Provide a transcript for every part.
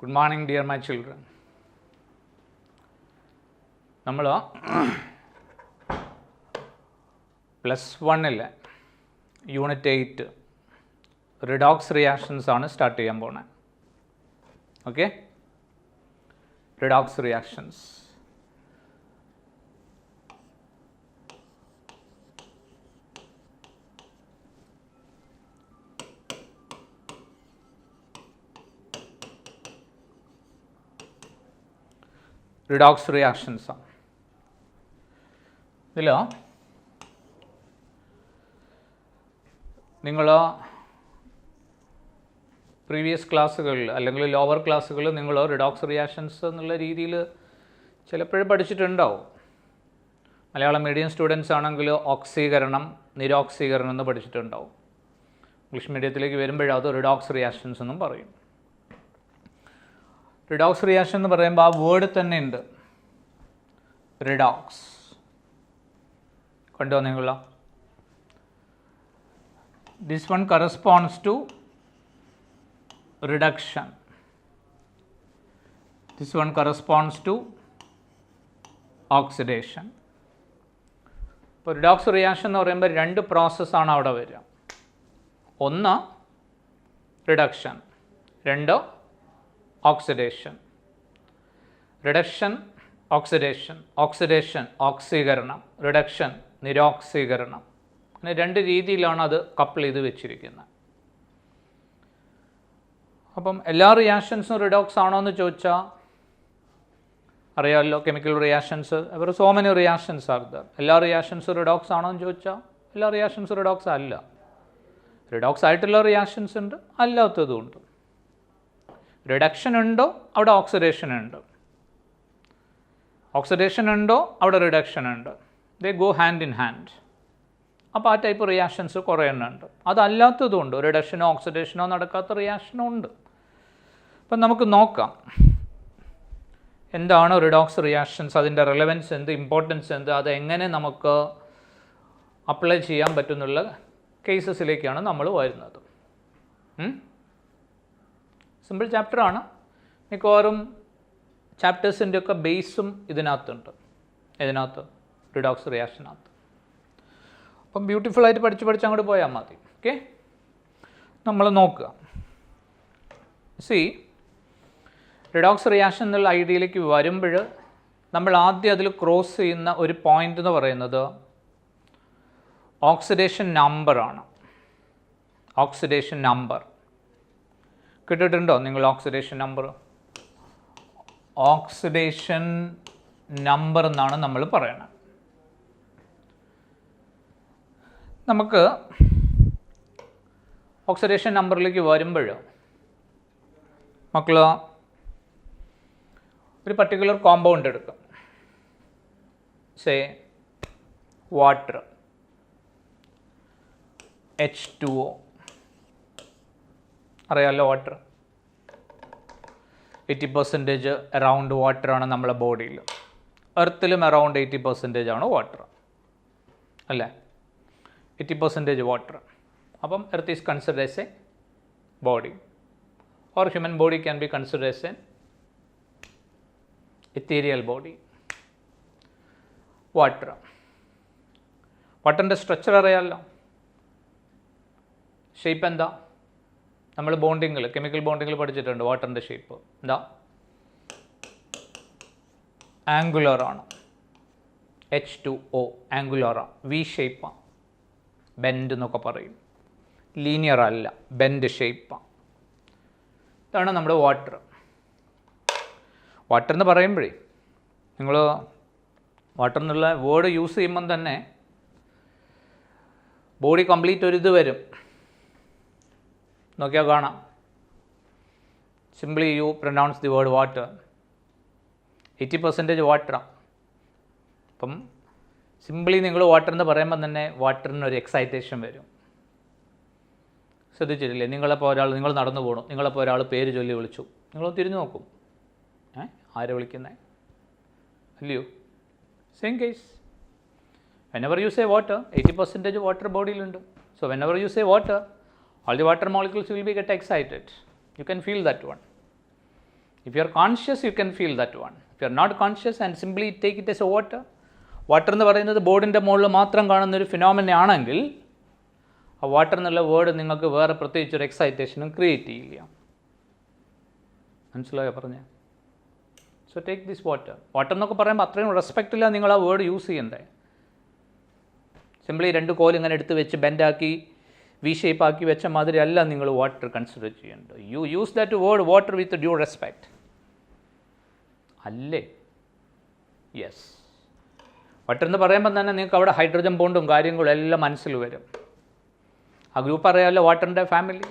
Good morning, dear my children. നമ്മൾ +1 unit 8 redox reactions ആണ് start ചെയ്യാൻ പോകുന്നത്. Okay, redox reactions. Redox reactions ആണ്. ഇതിൽ നിങ്ങൾ പ്രീവിയസ് ക്ലാസ്സുകളിൽ അല്ലെങ്കിൽ ലോവർ ക്ലാസ്സുകളിൽ നിങ്ങൾ റിഡോക്സ് റിയാക്ഷൻസ് എന്നുള്ള രീതിയിൽ ചിലപ്പോഴും പഠിച്ചിട്ടുണ്ടാവും. മലയാളം മീഡിയം സ്റ്റുഡൻസ് ആണെങ്കിൽ ഓക്സീകരണം, നിരോക്സീകരണം എന്ന് പഠിച്ചിട്ടുണ്ടാവും. ഇംഗ്ലീഷ് മീഡിയത്തിലേക്ക് വരുമ്പോഴത് റിഡോക്സ് റിയാക്ഷൻസ് എന്നും പറയും. റിഡോക്സ് റിയാക്ഷൻ എന്ന് പറയുമ്പോൾ ആ വേർഡ് തന്നെ ഉണ്ട്, റിഡോക്സ്. കണ്ടോ നിങ്ങൾ? This one corresponds to reduction, this one corresponds to oxidation. ഇപ്പോൾ റിഡോക്സ് റിയാക്ഷൻ എന്ന് പറയുമ്പോൾ രണ്ട് പ്രോസസ്സാണ് അവിടെ വരിക. ഒന്ന് റിഡക്ഷൻ, രണ്ട് ഓക്സിഡേഷൻ. റിഡക്ഷൻ, ഓക്സിഡേഷൻ, ഓക്സിഡേഷൻ ഓക്സീകരണം, റിഡക്ഷൻ നിരോക്സീകരണം. അങ്ങനെ രണ്ട് രീതിയിലാണ് അത് കപ്പിൾ ചെയ്ത് വെച്ചിരിക്കുന്നത്. അപ്പം എല്ലാ റിയാക്ഷൻസും റിഡോക്സ് ആണോ എന്ന് ചോദിച്ചാൽ അറിയാമല്ലോ. കെമിക്കൽ റിയാക്ഷൻസ്, അവർ so many reactions are there. എല്ലാ റിയാക്ഷൻസും റിഡോക്സ് ആണോ എന്ന് ചോദിച്ചാൽ എല്ലാ റിയാക്ഷൻസും റിഡോക്സ് അല്ല. റിഡോക്സ് ആയിട്ടുള്ള റിയാക്ഷൻസ് ഉണ്ട്, അല്ലാത്തതും ഉണ്ട്. റിഡക്ഷൻ ഉണ്ടോ അവിടെ ഓക്സിഡേഷൻ ഉണ്ട്, ഓക്സിഡേഷൻ ഉണ്ടോ അവിടെ റിഡക്ഷൻ ഉണ്ട്. They go hand in hand. അപ്പോൾ ആ ടൈപ്പ് റിയാക്ഷൻസ് കുറേ എണ്ണം ഉണ്ട്. അതല്ലാത്തതുണ്ട്, റിഡക്ഷനോ ഓക്സിഡേഷനോ നടക്കാത്ത റിയാക്ഷനോ ഉണ്ട്. അപ്പം നമുക്ക് നോക്കാം എന്താണ് റിഡോക്സ് റിയാക്ഷൻസ്, അതിൻ്റെ റെലവൻസ് എന്ത്, ഇമ്പോർട്ടൻസ് എന്ത്, അതെങ്ങനെ നമുക്ക് അപ്ലൈ ചെയ്യാൻ പറ്റുന്നുള്ള കേസസിലേക്കാണ് നമ്മൾ വരുന്നത്. സിമ്പിൾ ചാപ്റ്ററാണ്. മിക്കവാറും ചാപ്റ്റേഴ്സിൻ്റെ ഒക്കെ ബേസും ഇതിനകത്തുണ്ട്, റിഡോക്സ് റിയാക്ഷനകത്ത്. അപ്പം ബ്യൂട്ടിഫുള്ളായിട്ട് പഠിച്ച് അങ്ങോട്ട് പോയാൽ മതി. ഓക്കെ, നമ്മൾ നോക്കുക. റിഡോക്സ് റിയാക്ഷൻ എന്നുള്ള ഐഡിയയിലേക്ക് വരുമ്പോൾ നമ്മൾ ആദ്യം അതിൽ ക്രോസ് ചെയ്യുന്ന ഒരു പോയിൻ്റ് എന്ന് പറയുന്നത് ഓക്സിഡേഷൻ നമ്പറാണ്. ഓക്സിഡേഷൻ നമ്പർ കേട്ടിട്ടുണ്ടോ നിങ്ങൾ? ഓക്സിഡേഷൻ നമ്പർ, ഓക്സിഡേഷൻ നമ്പർ എന്നാണ് നമ്മൾ പറയുന്നത്. നമുക്ക് ഓക്സിഡേഷൻ നമ്പറിലേക്ക് വരുമ്പോൾ മക്കൾ ഒരു പർട്ടിക്കുലർ കോമ്പൗണ്ട് എടുക്കും. Say water, H2O. അറിയാമല്ലോ, വാട്ടർ 80% അറൗണ്ട് വാട്ടറാണ് നമ്മളെ ബോഡിയിൽ. എർത്തിലും അറൗണ്ട് 80% ആണ് വാട്ടർ അല്ലേ? 80% വാട്ടർ. അപ്പം earth is considered as a body, or human body can be considered as an ethereal body. Water, വാട്ടറിൻ്റെ സ്ട്രക്ചർ അറിയാമല്ലോ. ഷേപ്പ് എന്താ? നമ്മൾ ബോണ്ടിങ്ങിൽ, കെമിക്കൽ ബോണ്ടിങ്ങിൽ പഠിച്ചിട്ടുണ്ട്. വാട്ടറിൻ്റെ ഷേപ്പ് എന്താ? ആംഗുലറാണ്. H2O ആംഗുലറാണ്, വി ഷേപ്പാണ്. ബെൻഡ് എന്നൊക്കെ പറയും. ലീനിയർ അല്ല, ബെൻഡ് ഷേപ്പാണ്. ഇതാണ് നമ്മുടെ വാട്ടർ. വാട്ടർ എന്ന് പറയുമ്പോഴേ നിങ്ങൾ വാട്ടർ എന്നുള്ള വേർഡ് യൂസ് ചെയ്യുമ്പം തന്നെ ബോഡി കംപ്ലീറ്റ് ഒരിത് വരും. നോക്കിയാൽ കാണാം. Simply you pronounce the word water. 80% വാട്ടറാണ്. അപ്പം സിംപ്ലി നിങ്ങൾ വാട്ടർ എന്ന് പറയുമ്പോൾ തന്നെ വാട്ടറിനൊരു എക്സൈറ്റേഷൻ വരും. ശ്രദ്ധിച്ചിട്ടില്ലേ? നിങ്ങൾ നടന്നു പോകണം, നിങ്ങളപ്പോൾ ഒരാൾ പേര് ചൊല്ലി വിളിച്ചു, നിങ്ങളൊന്ന് തിരിഞ്ഞു നോക്കും, ആരെ വിളിക്കുന്നത് അല്ലയോ? Same case. whenever you say water, 80% water ബോഡിയിലുണ്ട്. So whenever you say water, all the water molecules will be get excited. You can feel that one. If you are conscious, you can feel that one. If you are not conscious and simply take it as a water, water എന്ന് പറയുന്നത് ബോർഡിൻ്റെ മുകളിൽ മാത്രം കാണുന്നൊരു phenomena ആണെങ്കിൽ ആ water എന്നുള്ള word നിങ്ങൾക്ക് വേറെ പ്രത്യേകിച്ചൊരു എക്സൈറ്റേഷനും ക്രിയേറ്റ് ചെയ്യില്ല. മനസ്സിലായോ പറഞ്ഞേ? So take this water. Water എന്നൊക്കെ പറയുമ്പോൾ അത്രയും റെസ്പെക്റ്റില്ല നിങ്ങൾ ആ വേർഡ് യൂസ് ചെയ്യണ്ടേ. സിംപ്ലി 2 കോൽ ഇങ്ങനെ എടുത്ത് വെച്ച് ബെൻഡാക്കി വി ഷേപ്പ് ആക്കി വെച്ച മാതിരി അല്ല നിങ്ങൾ വാട്ടർ കൺസിഡർ ചെയ്യേണ്ടത്. You use that word water with due respect അല്ലേ? യെസ്. വാട്ടർ എന്ന് പറയുമ്പോൾ തന്നെ നിങ്ങൾക്ക് അവിടെ ഹൈഡ്രജൻ ബോണ്ടും കാര്യങ്ങളും എല്ലാം മനസ്സിൽ വരും. ആ ഗ്രൂപ്പ് അറിയാമല്ലോ, വാട്ടറിൻ്റെ family.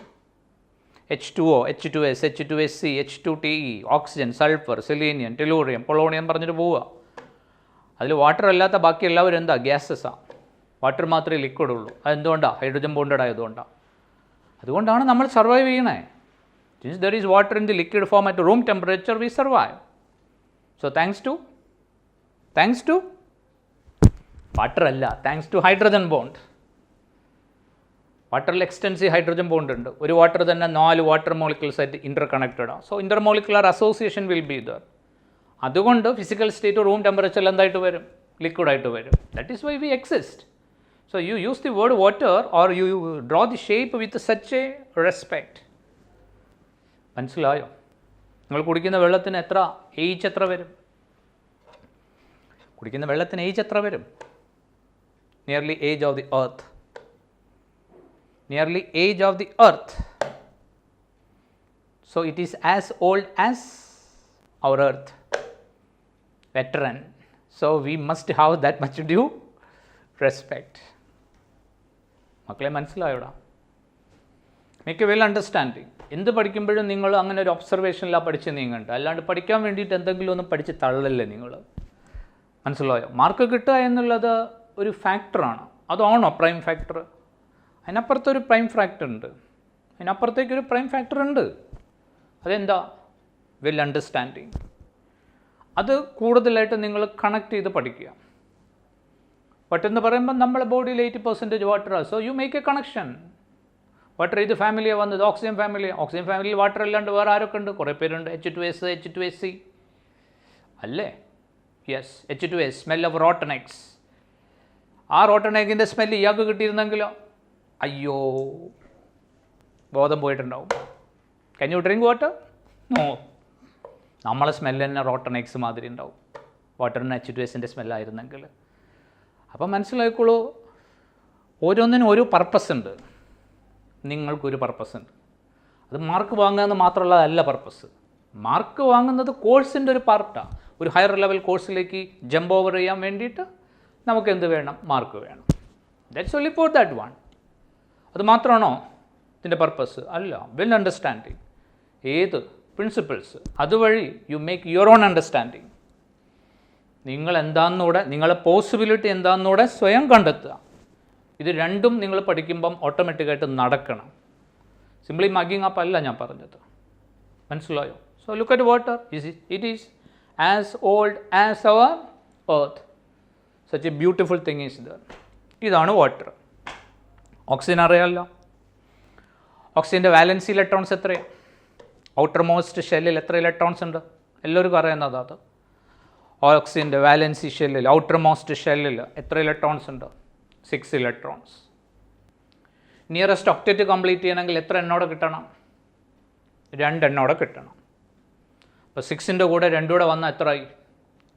H2O, H2S, H2SC, H2TE, oxygen, sulphur, selenium, tellurium, polonium പറഞ്ഞിട്ട് പോവുക. അതിൽ വാട്ടർ അല്ലാത്ത ബാക്കി എല്ലാവരും എന്താ? ഗ്യാസസാണ്. വാട്ടർ മാത്രമേ ലിക്വിഡ് ഉള്ളൂ. അതെന്തുകൊണ്ടാണ്? ഹൈഡ്രജൻ ബോണ്ടഡ് ആയതുകൊണ്ടാണ്. അതുകൊണ്ടാണ് നമ്മൾ സർവൈവ് ചെയ്യണേ. Since there is water in the liquid form at room temperature we survive. So thanks to water അല്ല, താങ്ക്സ് ടു ഹൈഡ്രജൻ ബോണ്ട്. വാട്ടറിൽ എക്സ്റ്റൻസീവ് ഹൈഡ്രജൻ ബോണ്ട് ഉണ്ട്. ഒരു വാട്ടർ തന്നെ 4 വാട്ടർ മോളിക്യൂൾസ് ആയിട്ട് ഇൻ്റർ കണക്റ്റഡ് ആണ്. So intermolecular association will be there. അതുകൊണ്ട് physical state room ടെമ്പറേച്ചറിൽ എന്തായിട്ട് വരും? ലിക്വിഡായിട്ട് വരും. That is why we exist. So you use the word water or you draw the shape with such a respect. മനസ്സിലായോ? നിങ്ങൾ കുടിക്കുന്ന വെള്ളത്തിന് എത്ര ഏജ് എത്ര വരും? കുടിക്കുന്ന വെള്ളത്തിന് ഏജ് എത്ര വരും? Nearly age of the earth. Nearly age of the earth. So it is as old as our earth. Veteran. So we must have that much due respect. മക്കളെ മനസ്സിലായോടാ? Make a well understanding. എന്ത് പഠിക്കുമ്പോഴും നിങ്ങൾ അങ്ങനെ ഒരു ഒബ്സർവേഷനിലാണ് പഠിച്ച് നീങ്ങണ്ട. അല്ലാണ്ട് പഠിക്കാൻ വേണ്ടിയിട്ട് എന്തെങ്കിലും ഒന്നും പഠിച്ച് തള്ളല്ലേ നിങ്ങൾ. മനസ്സിലായോ? മാർക്ക് കിട്ടുക എന്നുള്ളത് ഒരു ഫാക്ടറാണ്. അതാണോ പ്രൈം ഫാക്ടർ? അതിനപ്പുറത്തൊരു പ്രൈം ഫാക്ടർ ഉണ്ട്. അതിനപ്പുറത്തേക്കൊരു പ്രൈം ഫാക്ടർ ഉണ്ട്. അതെന്താ? Well understanding. അത് കൂടുതലായിട്ട് നിങ്ങൾ കണക്ട് ചെയ്ത് പഠിക്കുക. എന്ന് പറയുമ്പോൾ നമ്മുടെ ബോഡിയിൽ 80% വാട്ടറാണ്. So you make a connection. Water ഏത് ഫാമിലിയാണ് വന്നത്? Oxygen family. ഓക്സിജൻ ഫാമിലിയിൽ വാട്ടർ അല്ലാണ്ട് വേറെ ആരൊക്കെ ഉണ്ട്? കുറേ പേരുണ്ട്. H2S, H2SC അല്ലേ? Yes, H2S, smell of rotten eggs. ആ റോട്ടൺ എഗിൻ്റെ സ്മെല്ല് ഇയാൾക്ക് കിട്ടിയിരുന്നെങ്കിലോ അയ്യോ ബോധം പോയിട്ടുണ്ടാവും. Can you drink water? No. നമ്മളെ സ്മെല്ല് തന്നെ റോട്ടൺ എഗ്സ് മാതിരി ഉണ്ടാവും. വാട്ടറിന് H2Sൻ്റെ സ്മെല്ലായിരുന്നെങ്കിൽ. അപ്പം മനസ്സിലായിക്കോളൂ, ഓരോന്നിനും ഒരു പർപ്പസ് ഉണ്ട്. നിങ്ങൾക്കൊരു പർപ്പസ് ഉണ്ട്. അത് മാർക്ക് വാങ്ങുക മാത്രമുള്ളതല്ല പർപ്പസ്. മാർക്ക് വാങ്ങുന്നത് കോഴ്സിൻ്റെ ഒരു പാർട്ടാണ്. ഒരു ഹയർ ലെവൽ കോഴ്സിലേക്ക് ജമ്പ് ഓവർ ചെയ്യാൻ വേണ്ടിയിട്ട് നമുക്ക് എന്ത് വേണം? മാർക്ക് വേണം. That's only for that one. അത് മാത്രമാണോ ഇതിൻ്റെ പർപ്പസ്? അല്ല. Well understanding. ഏത് പ്രിൻസിപ്പിൾസ് അതുവഴി you make your own understanding. നിങ്ങൾ എന്താണെന്നൂടെ, നിങ്ങളെ പോസിബിലിറ്റി എന്താണെന്നൂടെ സ്വയം കണ്ടെത്തുക. ഇത് രണ്ടും നിങ്ങൾ പഠിക്കുമ്പം ഓട്ടോമാറ്റിക്കായിട്ട് നടക്കണം. സിംപ്ലി മഗിങ് അപ്പ് അല്ല ഞാൻ പറഞ്ഞത്. മനസ്സിലായോ? So look at water. It is as old as our earth. Such a beautiful thing is there. ഇതാണ് വാട്ടർ. ഓക്സിജൻ അറിയാമല്ലോ. ഓക്സിജൻ്റെ വാലൻസി ഇലക്ട്രോൺസ് എത്രയാണ്? ഔട്ടർ മോസ്റ്റ് ഷെല്ലിൽ എത്ര ഇലക്ട്രോൺസ് ഉണ്ട്? എല്ലാവർക്കും അറിയുന്നത് അത്. ഓക്സിജൻ്റെ വാലൻസി ഷെല്ലിൽ, ഔട്ടർ മോസ്റ്റ് ഷെല്ലിൽ എത്ര ഇലക്ട്രോൺസ് ഉണ്ട്? 6 ഇലക്ട്രോൺസ്. നിയറസ്റ്റ് ഒക്ടറ്റ് കംപ്ലീറ്റ് ചെയ്യണമെങ്കിൽ എത്ര എണ്ണോടെ കിട്ടണം? 2 എണ്ണോടെ കിട്ടണം. അപ്പോൾ 6ൻ്റെ കൂടെ 2 കൂടെ വന്നാൽ എത്രയായി?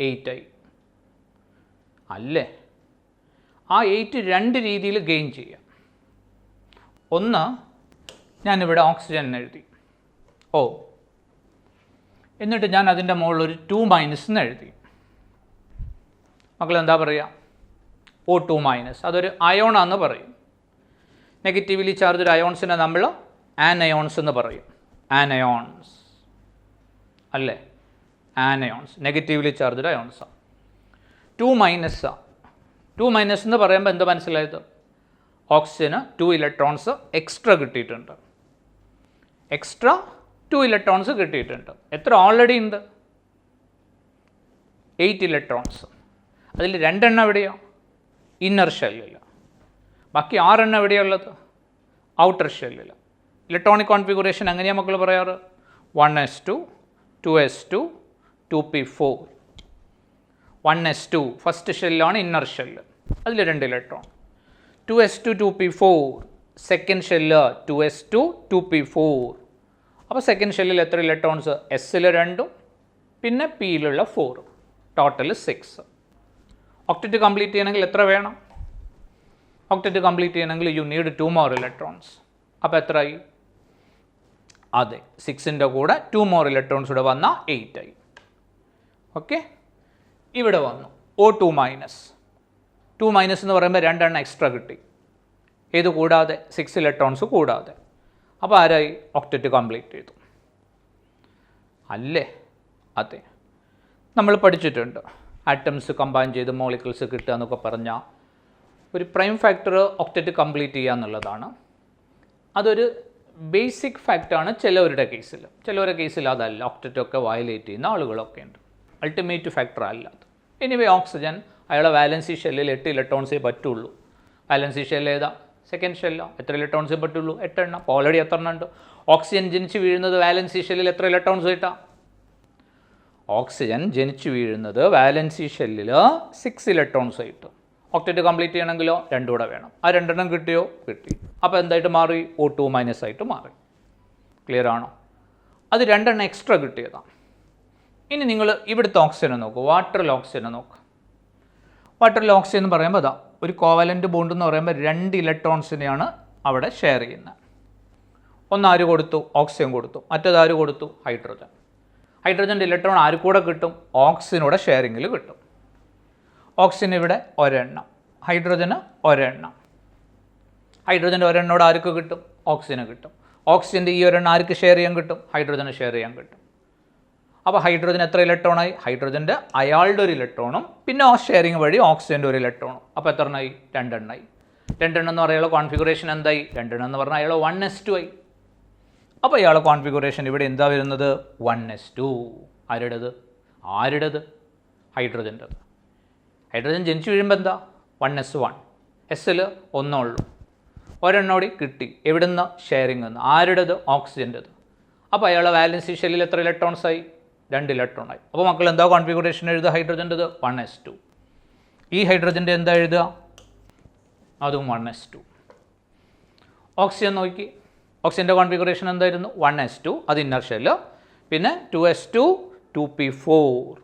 8 ആയി അല്ലേ? ആ 8 2 രീതിയിൽ ഗെയിൻ ചെയ്യാം. ഒന്ന്, ഞാനിവിടെ ഓക്സിജൻ എഴുതി ഓ, എന്നിട്ട് ഞാൻ അതിൻ്റെ മുകളിൽ ഒരു 2- എന്ന് എഴുതി. മക്കളെന്താ പറയുക? O2-. അതൊരു അയോണാന്ന് പറയും. നെഗറ്റീവ്ലി ചാർജ്ഡ് അയോൺസിനെ നമ്മൾ ആനയോൺസ് എന്ന് പറയും. ആനയോൺസ് അല്ലേ? Anions negatively charged അയോൺസാണ്. 2- 2- എന്ന് പറയുമ്പോൾ എന്താ മനസ്സിലായത്? ഓക്സിജന് 2 ഇലക്ട്രോൺസ് എക്സ്ട്രാ കിട്ടിയിട്ടുണ്ട്. എക്സ്ട്രാ 2 ഇലക്ട്രോൺസ് കിട്ടിയിട്ടുണ്ട്. എത്ര ഓൾറെഡി ഉണ്ട്? 8 ഇലക്ട്രോൺസ്. അതിൽ 2 എണ്ണം എവിടെയോ? ഇന്നർ ഷെല്ലിൽ. ബാക്കി 6 എണ്ണം എവിടെയുള്ളത്? ഔട്ടർ ഷെല്ലിൽ. ഇലക്ട്രോണിക് കോൺഫിഗറേഷൻ എങ്ങനെയാണ് മക്കൾ പറയാറ്? 1s2 2s2 2p4 1s2 first ഷെല്ലാണ് inner shell, അതിൽ 2 electron. 2s2 2p4 second shell 2s2 2p4. അപ്പോൾ സെക്കൻഡ് ഷെല്ലിൽ എത്ര ഇലക്ട്രോൺസ്? എസ്സിൽ 2 പിന്നെ പിയിലുള്ള 4, ടോട്ടൽ 6. ഒക്ടറ്റ് കംപ്ലീറ്റ് ചെയ്യണമെങ്കിൽ എത്ര വേണം? ഒക്ടറ്റ് കംപ്ലീറ്റ് ചെയ്യണമെങ്കിൽ യു നീഡ് 2 more ഇലക്ട്രോൺസ്. അപ്പോൾ എത്രയായി? അതെ, 6ൻ്റെ കൂടെ 2 more ഇലക്ട്രോൺസ് കൂടെ വന്നാൽ 8 ആയി. ഓക്കെ, ഇവിടെ വന്നു O2 മൈനസ്. 2 മൈനസ് എന്ന് പറയുമ്പോൾ 2 എണ്ണം എക്സ്ട്രാ കിട്ടി. ഏത് കൂടാതെ? 6 ഇലക്ട്രോൺസ് കൂടാതെ. അപ്പോൾ ആരായി? ഒക്ടറ്റ് കംപ്ലീറ്റ് ചെയ്തു അല്ലേ? അതെ, നമ്മൾ പഠിച്ചിട്ടുണ്ട് ആറ്റംസ് കമ്പൈൻ ചെയ്ത് മോളിക്കിൾസ് കിട്ടുക എന്നൊക്കെ പറഞ്ഞാൽ ഒരു പ്രൈം ഫാക്ടർ ഒക്ടറ്റ് കംപ്ലീറ്റ് ചെയ്യുക എന്നുള്ളതാണ്. അതൊരു ബേസിക് ഫാക്റ്റാണ് ചിലവരുടെ കേസിൽ. ചിലവരുടെ കേസിൽ അതല്ല, ഒക്ടറ്റൊക്കെ വയലേറ്റ് ചെയ്യുന്ന ആളുകളൊക്കെ ഉണ്ട്. അൾട്ടിമേറ്റ് ഫാക്ടർ അല്ല അത്. എനിവേ ഓക്സിജൻ അയാളെ വാലൻസി ഷെല്ലിൽ 8 ഇലക്ട്രോൺസേ പറ്റുള്ളൂ. വാലൻസി ഷെല്ല് ഏതാ? സെക്കൻഡ് ഷെല്ലോ. എത്ര ഇലക്ട്രോൺസേ പറ്റുള്ളൂ? 8 എണ്ണം. അപ്പോൾ ഓൾറെഡി എത്ര എണ്ണം ഉണ്ട്? ഓക്സിജൻ ജനിച്ച് വീഴുന്നത് വാലൻസി ഷെല്ലിൽ എത്ര ഇലക്ട്രോൺസ് കിട്ടാം? ഓക്സിജൻ ജനിച്ച് വീഴുന്നത് വാലൻസി ഷെല്ലിൽ 6 ഇലക്ട്രോൺസ് കിട്ടും. ഒക്ടറ്റ് കംപ്ലീറ്റ് ചെയ്യണമെങ്കിലോ 2 കൂടെ വേണം. ആ 2 എണ്ണം കിട്ടിയോ? കിട്ടി. അപ്പോൾ എന്തായിട്ട് മാറി? O2 മൈനസ് ആയിട്ട് മാറി. ക്ലിയർ ആണോ? അത് 2 എണ്ണം എക്സ്ട്രാ കിട്ടിയതാണ്. ഇനി നിങ്ങൾ ഇവിടുത്തെ ഓക്സിജനെ നോക്കൂ, വാട്ടറിൽ ഓക്സിജനെ നോക്കുക. വാട്ടറിൽ ഓക്സിജൻ എന്ന് പറയുമ്പോൾ അതാ ഒരു കോവലൻ്റ് ബോണ്ട് എന്ന് പറയുമ്പോൾ 2 ഇലക്ട്രോൺസിനെയാണ് അവിടെ ഷെയർ ചെയ്യുന്നത്. ഒന്ന് ആര് കൊടുത്തു? ഓക്സിജൻ കൊടുത്തു. മറ്റേതാര് കൊടുത്തു? ഹൈഡ്രജൻ. ഹൈഡ്രജൻ്റെ ഇലക്ട്രോൺ ആര് കൂടെ കിട്ടും? ഓക്സിജനൂടെ ഷെയറിങ്ങിൽ കിട്ടും. ഓക്സിജൻ ഇവിടെ ഒരെണ്ണം, ഹൈഡ്രജന് ഒരെണ്ണം. ഹൈഡ്രജൻ്റെ ഒരെണ്ണോട് ആർക്ക് കിട്ടും? ഓക്സിജന് കിട്ടും. ഓക്സിജൻ്റെ ഈ ഒരെണ്ണം ആർക്ക് ഷെയർ ചെയ്യാൻ കിട്ടും? ഹൈഡ്രജന് ഷെയർ ചെയ്യാൻ കിട്ടും. അപ്പോൾ ഹൈഡ്രജൻ എത്ര ഇലക്ട്രോണായി? ഹൈഡ്രജൻ്റെ അയാളുടെ ഒരു ഇലക്ട്രോണും പിന്നെ ഷെയറിങ് വഴി ഓക്സിജൻ്റെ ഒരു ഇലക്ട്രോണും. അപ്പോൾ എത്ര എണ്ണമായി? 2 എണ്ണമായി. 2 എണ്ണം എന്ന് പറയുമ്പോൾ കോൺഫിഗറേഷൻ എന്തായി? 2 എണ്ണം എന്ന് പറഞ്ഞാൽ അയാൾ 1s2 ആയി. അപ്പോൾ ഇയാളെ കോൺഫിഗറേഷൻ ഇവിടെ എന്താ വരുന്നത്? 1s2. ആരുടേത്? ഹൈഡ്രജൻ്റെത്. ഹൈഡ്രജൻ ജനിച്ചു വീഴുമ്പോൾ എന്താ? 1s1. എസ്സിൽ 1 ഉള്ളൂ. ഒരെണ്ണോടി കിട്ടി. എവിടുന്ന്? ഷെയറിംഗ് നിന്ന്. ആരുടേത്? ഓക്സിജൻ്റെത്. അപ്പോൾ അയാളെ വാലൻസി ഷെല്ലിൽ എത്ര ഇലക്ട്രോൺസ് ആയി? 2 ഇലക്ട്രോൺ ആയി. അപ്പോൾ മക്കൾ എന്താ കോൺഫിഗറേഷൻ എഴുതുക? ഹൈഡ്രജൻ്റെത് 1s2. ഈ ഹൈഡ്രജൻ്റെ എന്താ എഴുതുക? അതും 1s2. ഓക്സിജൻ നോക്കി, ഓക്സിജൻ്റെ കോൺഫിഗറേഷൻ എന്തായിരുന്നു? 1s2, അത് ഇന്നർ ഷെല്ല്. പിന്നെ 2s2 2p4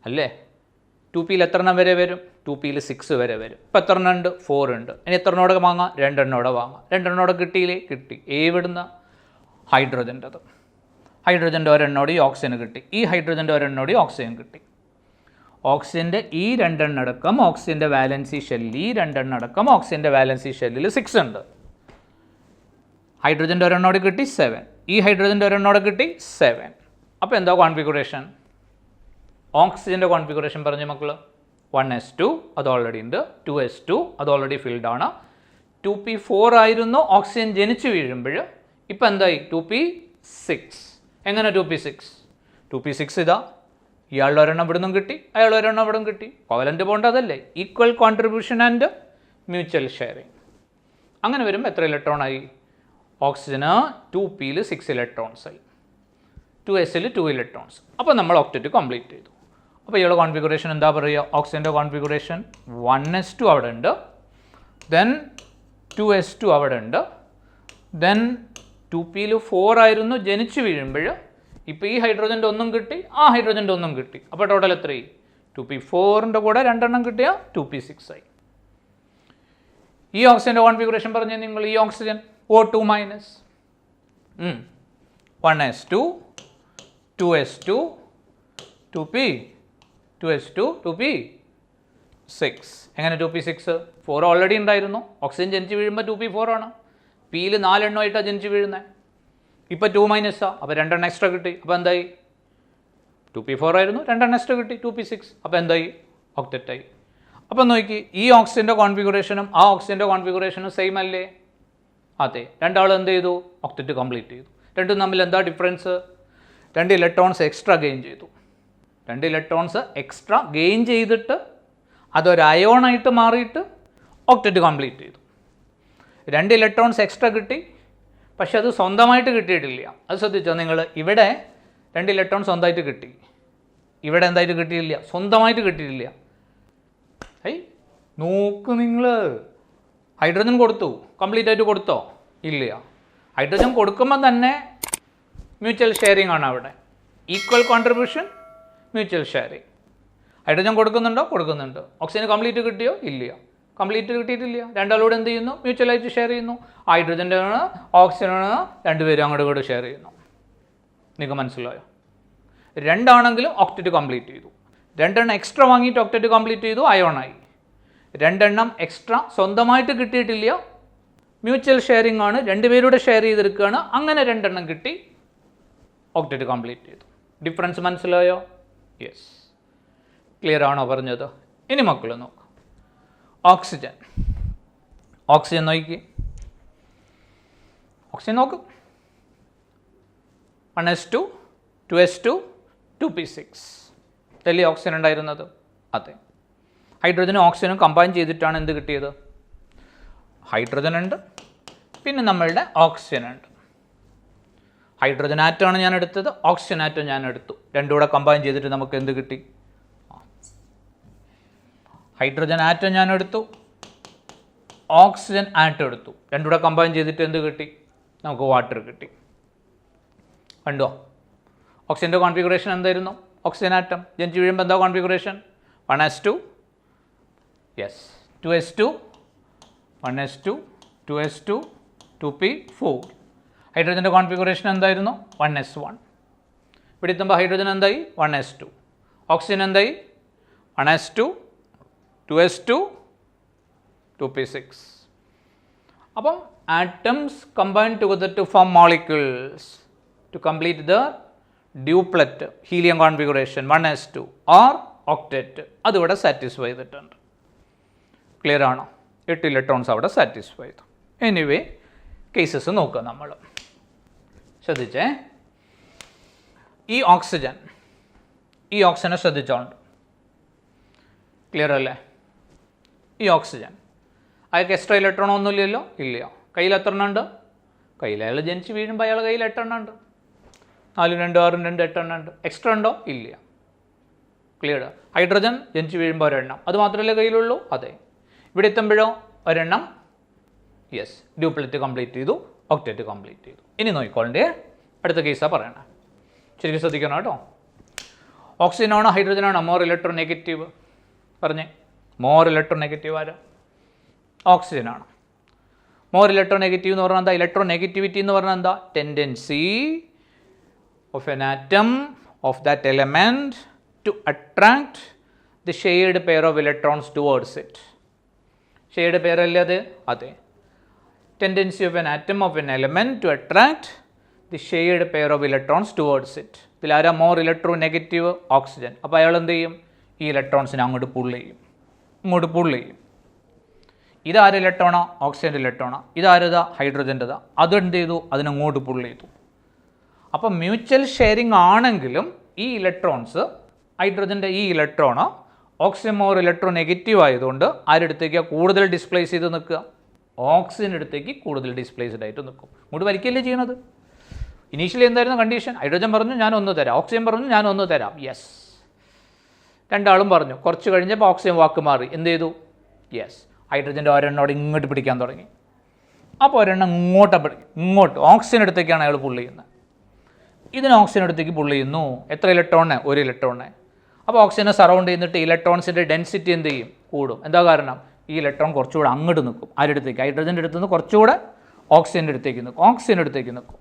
അല്ലേ? 2pയിൽ എത്ര എണ്ണം വരെ വരും? 2pയിൽ 6 വരെ വരും. ഇപ്പോൾ എത്ര എണ്ണം ഉണ്ട്? 4 ഉണ്ട്. ഇനി എത്ര എണ്ണോടെ വാങ്ങാം? 2 എണ്ണോടെ വാങ്ങാം. 2 എണ്ണോടെ കിട്ടിയില്ലേ? കിട്ടി. എവിടുന്ന്? ഹൈഡ്രജൻ്റെത്. ഹൈഡ്രജൻ്റെ ഒരെണ്ണോട് ഈ ഓക്സിജന് കിട്ടി. ഈ ഹൈഡ്രജൻ്റെ ഒരെണ്ണോട് ഈ ഓക്സിജൻ കിട്ടി. ഓക്സിജൻ്റെ ഈ 2 എണ്ണം അടക്കം ഓക്സിജൻ്റെ വാലൻസി ഷെല്ലിൽ ഈ 2 എണ്ണം അടക്കം ഓക്സിജൻ്റെ വാലൻസി ഷെല്ലിൽ 6 ഉണ്ട്. ഹൈഡ്രജൻ്റെ ഒരെണ്ണോട് കിട്ടി 7. ഈ ഹൈഡ്രജൻ്റെ ഒരെണ്ണോട് കിട്ടി 7. അപ്പോൾ എന്താ കോൺഫിഗറേഷൻ? ഓക്സിജൻ്റെ കോൺഫിഗറേഷൻ പറഞ്ഞു മക്കൾ. 1s2 അത് ഓൾറെഡി ഉണ്ട്. 2s2 അത് ഓൾറെഡി ഫിൽഡ് ആണ്. 2p4 ആയിരുന്നു ഓക്സിജൻ ജനിച്ചു വീഴുമ്പോൾ. ഇപ്പം എന്തായി? 2p6. എങ്ങനെ 2p6? 2p6 ഇതാ, ഇയാളുടെ ഒരെണ്ണം ഇവിടെ നിന്നും കിട്ടി, അയാളുടെ ഒരെണ്ണം ഇവിടെ കിട്ടി. കോവലൻ്റ് ബോണ്ട് അതല്ലേ? Equal contribution and mutual sharing. അങ്ങനെ വരുമ്പോൾ എത്ര ഇലക്ട്രോൺ ആയി? ഓക്സിജന് 2pയിൽ 6 ഇലക്ട്രോൺസ് ആയി, 2sൽ 2 ഇലക്ട്രോൺസ്. അപ്പോൾ നമ്മൾ ഒക്ടറ്റ് കംപ്ലീറ്റ് ചെയ്തു. അപ്പോൾ ഇയാളുടെ കോൺഫിഗറേഷൻ എന്താ പറയുക? ഓക്സിജൻ്റെ കോൺഫിഗറേഷൻ 1s2 അവിടെ ഉണ്ട്, ദെൻ 2s2 അവിടെ ഉണ്ട്, ദെൻ 2pയിൽ 4 ആയിരുന്നു ജനിച്ചു വീഴുമ്പോൾ. ഇപ്പോൾ ഈ ഹൈഡ്രജൻ്റെ ഒന്നും കിട്ടി, ആ ഹൈഡ്രജൻ്റെ ഒന്നും കിട്ടി. അപ്പോൾ ടോട്ടൽ എത്രയായി? 2p4ൻ്റെ കൂടെ 2 എണ്ണം കിട്ടിയാൽ 2p6 ആയി. ഈ ഓക്സിജൻ്റെ കോൺഫിഗറേഷൻ പറഞ്ഞാൽ നിങ്ങൾ ഈ oxygen O2 minus 1s2 2s2 2p 2s2 2p6. എങ്ങനെ 2p6? 4 ഓൾറെഡി ഉണ്ടായിരുന്നു. ഓക്സിജൻ ജനിച്ച് വീഴുമ്പോൾ 2p4 ആണ്. പിയിൽ 4 എണ്ണമായിട്ടാണ് ജനിച്ച് വീഴുന്നത്. ഇപ്പോൾ 2 മൈനസാണ്, അപ്പോൾ 2 എണ്ണം എക്സ്ട്രാ കിട്ടി. അപ്പോൾ എന്തായി? 2p4 ആയിരുന്നു, 2 എണ്ണം എക്സ്ട്രാ കിട്ടി, 2p6. അപ്പോൾ എന്തായി? ഒക്ടറ്റായി. അപ്പോൾ നോക്കി, ഈ ഓക്സിജൻ്റെ കോൺഫിഗറേഷനും ആ ഓക്സിജൻ്റെ കോൺഫിഗറേഷനും സെയിം അല്ലേ? അതെ. രണ്ടാളും എന്ത് ചെയ്തു? ഒക്ടറ്റ് കംപ്ലീറ്റ് ചെയ്തു. രണ്ടും തമ്മിൽ എന്താ ഡിഫറൻസ്? 2 ഇലക്ട്രോൺസ് എക്സ്ട്രാ ഗെയിൻ ചെയ്തു. 2 ഇലക്ട്രോൺസ് എക്സ്ട്രാ ഗെയിൻ ചെയ്തിട്ട് അതൊരു അയോണായിട്ട് മാറിയിട്ട് ഒക്ടറ്റ് കംപ്ലീറ്റ് ചെയ്തു. 2 ഇലക്ട്രോൺസ് എക്സ്ട്രാ കിട്ടി, പക്ഷെ അത് സ്വന്തമായിട്ട് കിട്ടിയിട്ടില്ല. അത് ശ്രദ്ധിച്ചോ നിങ്ങൾ? ഇവിടെ 2 ഇലക്ട്രോൺ സ്വന്തമായിട്ട് കിട്ടി. ഇവിടെ എന്തായിട്ട് കിട്ടിയില്ല, സ്വന്തമായിട്ട് കിട്ടിയിട്ടില്ല. നോക്ക് നിങ്ങൾ, ഹൈഡ്രജൻ കൊടുത്തു, കംപ്ലീറ്റ് ആയിട്ട് കൊടുത്തോ? ഇല്ല. ഹൈഡ്രജൻ കൊടുക്കുമ്പോൾ തന്നെ മ്യൂച്വൽ ഷെയറിംഗ് ആണ് അവിടെ. Equal contribution, mutual sharing. Hydrogen കൊടുക്കുന്നുണ്ടോ? കൊടുക്കുന്നുണ്ട്. ഓക്സിജൻ കംപ്ലീറ്റ് കിട്ടിയോ? ഇല്ല, കംപ്ലീറ്റ് കിട്ടിയിട്ടില്ല. രണ്ടാളോട് എന്ത് ചെയ്യുന്നു? മ്യൂച്വലായിട്ട് ഷെയർ ചെയ്യുന്നു. ഹൈഡ്രജൻ്റെ ആണ് ഓക്സിജനാണ്, രണ്ടുപേരും അങ്ങോട്ട് ഇങ്ങോട്ട് ഷെയർ ചെയ്യുന്നു. നിങ്ങൾക്ക് മനസ്സിലായോ? 2 ആണെങ്കിലും ഒക്ടറ്റ് കംപ്ലീറ്റ് ചെയ്തു. 2 എണ്ണം എക്സ്ട്രാ വാങ്ങിയിട്ട് ഒക്ടറ്റ് കംപ്ലീറ്റ് ചെയ്തു, അയോണായി. 2 എണ്ണം എക്സ്ട്രാ സ്വന്തമായിട്ട് കിട്ടിയിട്ടില്ല, മ്യൂച്വൽ ഷെയറിംഗ് ആണ്, 2 പേരുടെ ഷെയർ ചെയ്തെടുക്കുകയാണ്. അങ്ങനെ 2 എണ്ണം കിട്ടി, ഒക്ടറ്റ് കംപ്ലീറ്റ് ചെയ്തു. ഡിഫറൻസ് മനസ്സിലായോ? യെസ്. ക്ലിയർ ആണോ പറഞ്ഞത്? ഇനി മക്കൾ നോക്കാം. ഓക്സിജൻ നോക്കി, ഓക്സിജൻ നോക്ക്. 1s2 2s2 2p6 ഇതല്ലേ ഓക്സിജൻ ഉണ്ടായിരുന്നത്? അതെ. ഹൈഡ്രജനും ഓക്സിജനും കമ്പൈൻ ചെയ്തിട്ടാണ് എന്ത് കിട്ടിയത്? ഹൈഡ്രജൻ ഉണ്ട്, പിന്നെ നമ്മളുടെ ഓക്സിജൻ ഉണ്ട്. ഹൈഡ്രജൻ ആറ്റമാണ് ഞാൻ എടുത്തത്, ഓക്സിജൻ ആറ്റം ഞാൻ എടുത്തു. രണ്ടും കൂടെ കമ്പൈൻ ചെയ്തിട്ട് നമുക്ക് എന്ത് കിട്ടി? ഹൈഡ്രജൻ ആറ്റം ഞാൻ എടുത്തു, ഓക്സിജൻ ആറ്റം എടുത്തു. രണ്ടും കൂടെ കമ്പൈൻ ചെയ്തിട്ട് എന്ത് കിട്ടി? നമുക്ക് വാട്ടർ കിട്ടി. കണ്ടോ? ഓക്സിജൻ്റെ കോൺഫിഗറേഷൻ എന്തായിരുന്നു? ഓക്സിജൻ ആറ്റം ജനിച്ച് വീഴുമ്പോൾ എന്താ configuration? 1s2 yes 2s2 1s2 2s2 2p4. ഹൈഡ്രജൻ്റെ configuration എന്തായിരുന്നു? 1s1. ഇവിടെ എത്തുമ്പോൾ ഹൈഡ്രജൻ എന്തായി? 1s2. ഓക്സിജൻ എന്തായി? 1s2 2s2 2p6. അപ്പം atoms combine together to form molecules to complete the duplet helium configuration 1s2 or octet. അതിവിടെ സാറ്റിസ്ഫൈ ചെയ്തിട്ടുണ്ട്. Clear ആണോ? 8 electrons അവിടെ സാറ്റിസ്ഫൈ ചെയ്തു. എനിവേ കേസസ് നോക്കുക നമ്മൾ. ശ്രദ്ധിച്ചേ, ഈ ഓക്സിജനെ ശ്രദ്ധിച്ചോണ്ട്. ക്ലിയർ അല്ലേ? ഈ ഓക്സിജൻ അയാൾക്ക് എക്സ്ട്രാ ഇലക്ട്രോൺ ഒന്നുമില്ലല്ലോ? ഇല്ല. കയ്യിൽ എത്ര എണ്ണം ഉണ്ട്? കയ്യിൽ അയാൾ ജനിച്ച് വീഴുമ്പോൾ അയാൾ കയ്യിൽ 8 എണ്ണം ഉണ്ട്. 4 2 6 2 8 എണ്ണം ഉണ്ട്. എക്സ്ട്രാ ഉണ്ടോ? ഇല്ല. ക്ലിയർ. ഹൈഡ്രജൻ ജനിച്ച് വീഴുമ്പോൾ ഒരെണ്ണം, അത് മാത്രമല്ലേ കയ്യിലുള്ളൂ? അതെ. ഇവിടെ എത്തുമ്പോഴോ ഒരെണ്ണം, യെസ്, ഡ്യൂപ്ലറ്റ് കംപ്ലീറ്റ് ചെയ്തു, ഒക്ടറ്റ് കംപ്ലീറ്റ് ചെയ്തു. ഇനി നോക്കിക്കോളണ്ടേ, അടുത്ത കേസാണ് പറയണേ. ശരിക്കും ശ്രദ്ധിക്കണം കേട്ടോ. ഓക്സിജനാണോ ഹൈഡ്രജനാണോ മോർ ഇലക്ട്രോ നെഗറ്റീവ്? പറഞ്ഞേ, മോർ ഇലക്ട്രോ നെഗറ്റീവ് ആരാ? ഓക്സിജനാണ്. മോർ ഇലക്ട്രോ നെഗറ്റീവ് എന്ന് പറഞ്ഞാൽ എന്താ? ഇലക്ട്രോ നെഗറ്റിവിറ്റി എന്ന് പറഞ്ഞാൽ എന്താ? Tendency of an atom of that element to attract the shared pair of electrons towards it. Shared pair അല്ലേ അത്? അതെ. Tendency of an atom of an element to attract the shared pair of electrons towards it. ഇതിലാരാ more electronegative? Oxygen. അപ്പോൾ അയാൾ എന്ത് ചെയ്യും? ഈ ഇലക്ട്രോൺസിനെ അങ്ങോട്ട് പുൾ ചെയ്യും, ഇങ്ങോട്ട് പുൾ ചെയ്യും. ഇതാര് ഇലക്ട്രോണാ? ഓക്സിജൻ്റെ ഇലക്ട്രോണാ. ഇതാരതാ? ഹൈഡ്രജൻ്റെതാ. അതെന്ത് ചെയ്തു? അതിനങ്ങോട്ട് പുൾ ചെയ്തു. അപ്പം മ്യൂച്വൽ ഷെയറിംഗ് ആണെങ്കിലും ഈ ഇലക്ട്രോൺസ്, ഹൈഡ്രജൻ്റെ ഈ electron oxygen more electro negative ആയതുകൊണ്ട് ആരെടുത്തേക്കാണ് കൂടുതൽ ഡിസ്പ്ലേസ് ചെയ്ത് നിൽക്കുക? ഓക്സിജൻ്റെ അടുത്തേക്ക് കൂടുതൽ ഡിസ്പ്ലേസ്ഡ് ആയിട്ട് നിൽക്കും. ഇങ്ങോട്ട് വലിക്കല്ലേ ചെയ്യണത്? ഇനീഷ്യലി എന്തായിരുന്നു കണ്ടീഷൻ? ഹൈഡ്രജൻ പറഞ്ഞു ഞാൻ 1 തരാം, ഓക്സിജൻ പറഞ്ഞു ഞാൻ 1 തരാം. യെസ്, രണ്ടാളും പറഞ്ഞു. കുറച്ച് കഴിഞ്ഞപ്പോൾ ഓക്സിജൻ വാക്ക് മാറി. എന്ത് ചെയ്തു? യെസ്, ഹൈഡ്രജൻ്റെ ഒരെണ്ണോട് ഇങ്ങോട്ട് പിടിക്കാൻ തുടങ്ങി. അപ്പോൾ ഒരെണ്ണം ഇങ്ങോട്ട് ഓക്സിജൻ അടുത്തേക്കാണ് അയാൾ പുള്ള് ചെയ്യുന്നത്. ഇതിന് ഓക്സിജൻ അടുത്തേക്ക് പുള്ള് ചെയ്യുന്നു. എത്ര ഇലക്ട്രോണ്? 1 ഇലക്ട്രോണ്. അപ്പോൾ ഓക്സിജനെ സറൗണ്ട് ചെയ്തിട്ട് ഇലക്ട്രോൺസിൻ്റെ ഡെൻസിറ്റി എന്ത് ചെയ്യും? കൂടും. എന്താ കാരണം? ഈ ഇലക്ട്രോൺ കുറച്ചുകൂടെ അങ്ങോട്ട് നിൽക്കും. ആരുടെ അടുത്തേക്ക്? ഹൈഡ്രജൻ്റെ അടുത്ത് നിന്ന് കുറച്ചുകൂടെ ഓക്സിജൻ്റെ അടുത്തേക്ക് നിൽക്കും. ഓക്സിജൻ്റെ അടുത്തേക്ക് നിൽക്കും.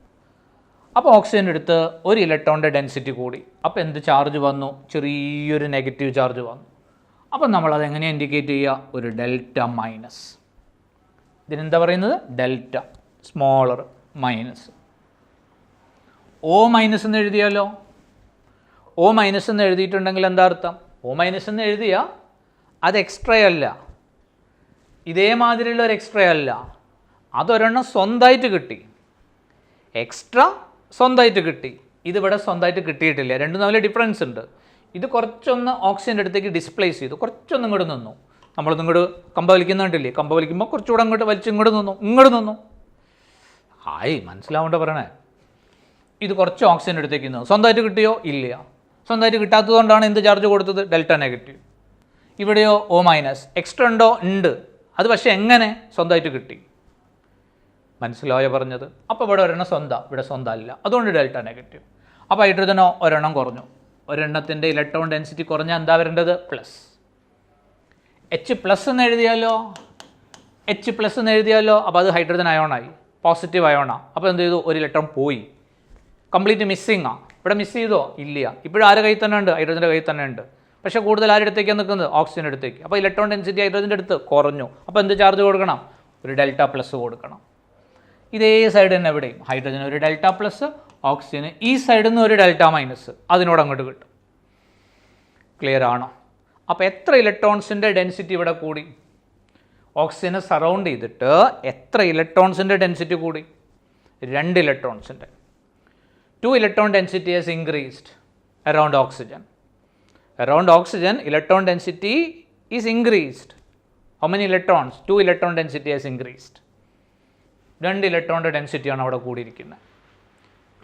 അപ്പോൾ ഓക്സിജൻ്റെ അടുത്ത് 1 ഇലക്ട്രോണിൻ്റെ ഡെൻസിറ്റി കൂടി. അപ്പോൾ എന്ത് ചാർജ് വന്നു? ചെറിയൊരു നെഗറ്റീവ് ചാർജ് വന്നു. അപ്പം നമ്മളത് എങ്ങനെയാണ് ഇൻഡിക്കേറ്റ് ചെയ്യുക? ഒരു ഡെൽറ്റ മൈനസ്. ഇതിനെന്താ പറയുന്നത്? Delta smaller minus. O minus എന്ന് എഴുതിയാലോ? O മൈനസ് എന്ന് എഴുതിയിട്ടുണ്ടെങ്കിൽ എന്താ അർത്ഥം? O മൈനസ് എന്ന് എഴുതിയാൽ അത് എക്സ്ട്രാ അല്ല, ഇതേമാതിരിയുള്ള ഒരു എക്സ്ട്രാ അല്ല, അതൊരെണ്ണം സ്വന്തമായിട്ട് കിട്ടി. എക്സ്ട്രാ സ്വന്തമായിട്ട് കിട്ടി, ഇതിവിടെ സ്വന്തമായിട്ട് കിട്ടിയിട്ടില്ല. രണ്ടും തമ്മിൽ ഡിഫറൻസ് ഉണ്ട്. ഇത് കുറച്ചൊന്ന് ഓക്സിജൻ്റെ അടുത്തേക്ക് ഡിസ്പ്ലേസ് ചെയ്തു, കുറച്ചൊന്നും ഇങ്ങോട്ട് നിന്നു. നമ്മളൊന്നും ഇങ്ങോട്ട് കമ്പ വലിക്കുന്നുണ്ടില്ലേ? കമ്പ വലിക്കുമ്പോൾ കുറച്ചുകൂടെ അങ്ങോട്ട് വലിച്ച് ഇങ്ങോട്ട് നിന്നു. ആയി മനസ്സിലാവേണ്ട പറയണേ. ഇത് കുറച്ച് ഓക്സിജൻ എടുത്തേക്ക് നിന്ന് സ്വന്തമായിട്ട് കിട്ടിയോ? ഇല്ല. സ്വന്തമായിട്ട് കിട്ടാത്തതുകൊണ്ടാണ് എന്ത് ചാർജ് കൊടുത്തത്? Delta negative. ഇവിടെയോ O മൈനസ്. എക്സ്ട്രാ ഉണ്ടോ? ഉണ്ട്. അത് പക്ഷേ എങ്ങനെ? സ്വന്തമായിട്ട് കിട്ടി. മനസ്സിലായോ പറഞ്ഞത്? അപ്പോൾ ഇവിടെ ഒരെണ്ണം സ്വന്തം, ഇവിടെ സ്വന്തം അല്ല, അതുകൊണ്ട് ഡെൽറ്റ നെഗറ്റീവ്. അപ്പോൾ ഹൈഡ്രജനോ ഒരെണ്ണം കുറഞ്ഞു. ഒരെണ്ണത്തിൻ്റെ ഇലക്ട്രോൺ ഡെൻസിറ്റി കുറഞ്ഞാൽ എന്താ വരേണ്ടത്? പ്ലസ്. H പ്ലസ് എന്ന് എഴുതിയാലോ? അപ്പോൾ അത് ഹൈഡ്രജൻ അയോണായി, പോസിറ്റീവ് അയോണാണ്. അപ്പോൾ എന്ത് ചെയ്തു? ഒരു ഇലക്ട്രോൺ പോയി, കംപ്ലീറ്റ് മിസ്സിങ് ആണ്. ഇവിടെ മിസ് ചെയ്തോ? ഇല്ല. ഇപ്പോഴും ആരുടെ കയ്യിൽ തന്നെ ഉണ്ട്? ഹൈഡ്രജൻ്റെ കയ്യിൽ തന്നെ ഉണ്ട്. പക്ഷേ കൂടുതൽ ആരുടെ അടുത്തേക്കാണ് നിൽക്കുന്നത്? ഓക്സിജൻ അടുത്തേക്ക്. അപ്പോൾ ഇലക്ട്രോൺ ഡെൻസിറ്റി ഹൈഡ്രജൻ്റെ അടുത്ത് കുറഞ്ഞു. അപ്പോൾ എന്ത് ചാർജ് കൊടുക്കണം? ഒരു ഡെൽറ്റ പ്ലസ് കൊടുക്കണം. ഇതേ സൈഡ് തന്നെ എവിടെയും ഹൈഡ്രജന് ഒരു ഡെൽറ്റ പ്ലസ്, ഓക്സിജന് ഈ സൈഡിൽ നിന്ന് ഒരു ഡെൽറ്റ മൈനസ്, അതിനോട് അങ്ങോട്ട് കിട്ടും. ക്ലിയർ ആണോ? അപ്പോൾ എത്ര ഇലക്ട്രോൺസിൻ്റെ ഡെൻസിറ്റി ഇവിടെ കൂടി? ഓക്സിജനെ സറൗണ്ട് ചെയ്തിട്ട് എത്ര ഇലക്ട്രോൺസിൻ്റെ ഡെൻസിറ്റി കൂടി? 2 ഇലക്ട്രോൺസിൻ്റെ. 2 electron density has increased around oxygen. Around oxygen, electron density is increased. How many electrons? 2 electron density has increased. 2 ഇലക്ട്രോണിൻ്റെ ഡെൻസിറ്റിയാണ് അവിടെ കൂടിയിരിക്കുന്നത്.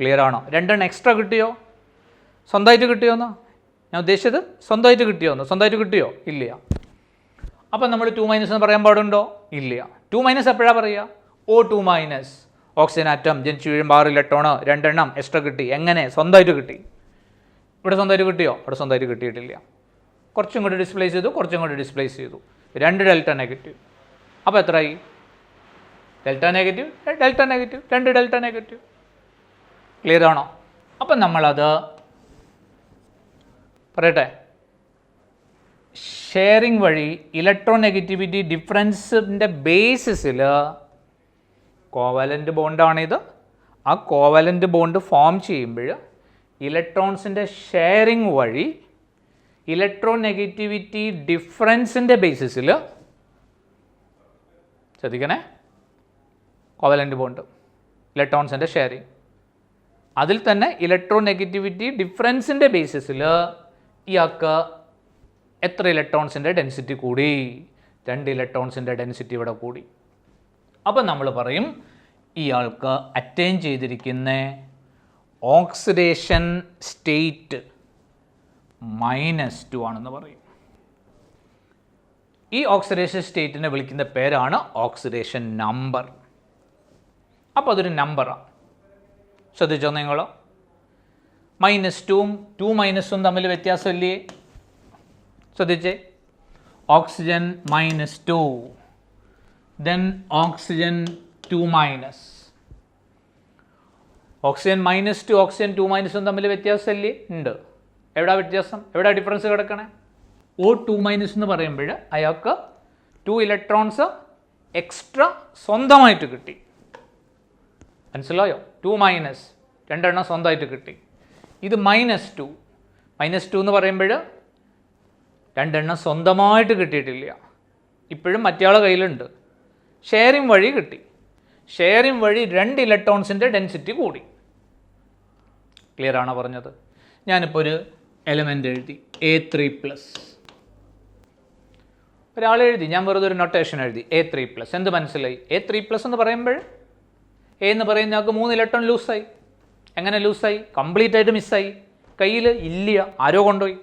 ക്ലിയർ ആണോ? 2 എക്സ്ട്രാ കിട്ടിയോ? സ്വന്തമായിട്ട് കിട്ടിയോന്നോ? ഞാൻ ഉദ്ദേശിച്ചത് സ്വന്തമായിട്ട് കിട്ടിയോന്നോ? സ്വന്തമായിട്ട് കിട്ടിയോ? ഇല്ല. അപ്പം നമ്മൾ 2 മൈനസ് എന്ന് പറയാൻ പാടുണ്ടോ? ഇല്ല. 2 മൈനസ് എപ്പോഴാണ് പറയുക? O2 minus. ഓക്സിജൻ ആറ്റം ജനിച്ചു വീഴുമ്പോൾ 6 ഇലക്ട്രോണ് 2 എണ്ണം എക്സ്ട്രാ കിട്ടി. എങ്ങനെ? സ്വന്തമായിട്ട് കിട്ടി. ഇവിടെ സ്വന്തമായിട്ട് കിട്ടിയോ? അവിടെ സ്വന്തമായിട്ട് കിട്ടിയിട്ടില്ല. കുറച്ചും കൂടി ഡിസ്പ്ലേസ് ചെയ്തു, കുറച്ചും കൂടി ഡിസ്പ്ലേസ് ചെയ്തു. 2 ഡെൽറ്റ നെഗറ്റീവ്. അപ്പോൾ എത്രയായി? Delta negative, 2 delta negative. Clear ആണോ? അപ്പം നമ്മളത് പറയട്ടെ, ഷെയറിംഗ് വഴി ഇലക്ട്രോൺ നെഗറ്റിവിറ്റി ഡിഫറൻസിൻ്റെ ബേസിസിൽ കോവാലൻ്റ് ബോണ്ടാണിത്. ആ കോവാലൻ്റ് ബോണ്ട് ഫോം ചെയ്യുമ്പോൾ ഇലക്ട്രോൺസിൻ്റെ ഷെയറിംഗ് വഴി ഇലക്ട്രോൺ നെഗറ്റിവിറ്റി ഡിഫറൻസിൻ്റെ ബേസിസിൽ, ശ്രദ്ധിക്കണേ, കോവാലൻ്റ് ബോണ്ട് ഇലക്ട്രോൺസിൻ്റെ ഷെയറിംഗ്, അതിൽ തന്നെ ഇലക്ട്രോൺ നെഗറ്റിവിറ്റി ഡിഫറൻസിൻ്റെ ബേസിസിൽ ഇയാൾക്ക് എത്ര ഇലക്ട്രോൺസിൻ്റെ ഡെൻസിറ്റി കൂടി? 2 ഇലക്ട്രോൺസിൻ്റെ ഡെൻസിറ്റി ഇവിടെ കൂടി. അപ്പം നമ്മൾ പറയും ഇയാൾക്ക് അറ്റൈൻ ചെയ്തിരിക്കുന്ന ഓക്സിഡേഷൻ സ്റ്റേറ്റ് -2 ആണെന്ന് പറയും. ഈ ഓക്സിഡേഷൻ സ്റ്റേറ്റിനെ വിളിക്കുന്ന പേരാണ് ഓക്സിഡേഷൻ നമ്പർ. അപ്പോൾ അതൊരു നമ്പറാണ്. ശ്രദ്ധിച്ചോ നിങ്ങൾ? -2ഉം 2 മൈനസും തമ്മിൽ വ്യത്യാസമില്ലേ? ശ്രദ്ധിച്ചേ. Oxygen -2, then oxygen 2 minus. Oxygen -2 oxygen 2 മൈനസും തമ്മിൽ വ്യത്യാസമില്ലേ? ഉണ്ട്. എവിടെ വ്യത്യാസം? എവിടെ ഡിഫറൻസ് കിടക്കണേ? O2 മൈനസ് എന്ന് പറയുമ്പോൾ അയാൾക്ക് 2 ഇലക്ട്രോൺസ് എക്സ്ട്രാ സ്വന്തമായിട്ട് കിട്ടി. മനസ്സിലായോ? 2 മൈനസ് 2 എണ്ണം സ്വന്തമായിട്ട് കിട്ടി. ഇത് -2 എന്ന് പറയുമ്പോൾ 2 എണ്ണം സ്വന്തമായിട്ട് കിട്ടിയിട്ടില്ല. ഇപ്പോഴും മറ്റയാളെ കയ്യിലുണ്ട്. ഷെയറിംഗ് വഴി കിട്ടി. ഷെയറിംഗ് വഴി 2 ഇലക്ട്രോൺസിൻ്റെ ഡെൻസിറ്റി കൂടി. ക്ലിയർ ആണോ പറഞ്ഞത്? ഞാനിപ്പോൾ ഒരു എലമെൻ്റ് എഴുതി A3+. ഒരാൾ എഴുതി, ഞാൻ വെറുതെ ഒരു നൊട്ടേഷൻ എഴുതി A3+. എന്ത് മനസ്സിലായി? A3+ എന്ന് പറയുമ്പോൾ A എന്ന് പറയുന്ന ഞങ്ങൾക്ക് 3 ഇലക്ട്രോൺ ലൂസായി. എങ്ങനെ ലൂസായി? കംപ്ലീറ്റ് ആയിട്ട് മിസ്സായി. കയ്യിൽ ഇല്ല, ആരോ കൊണ്ടുപോയി.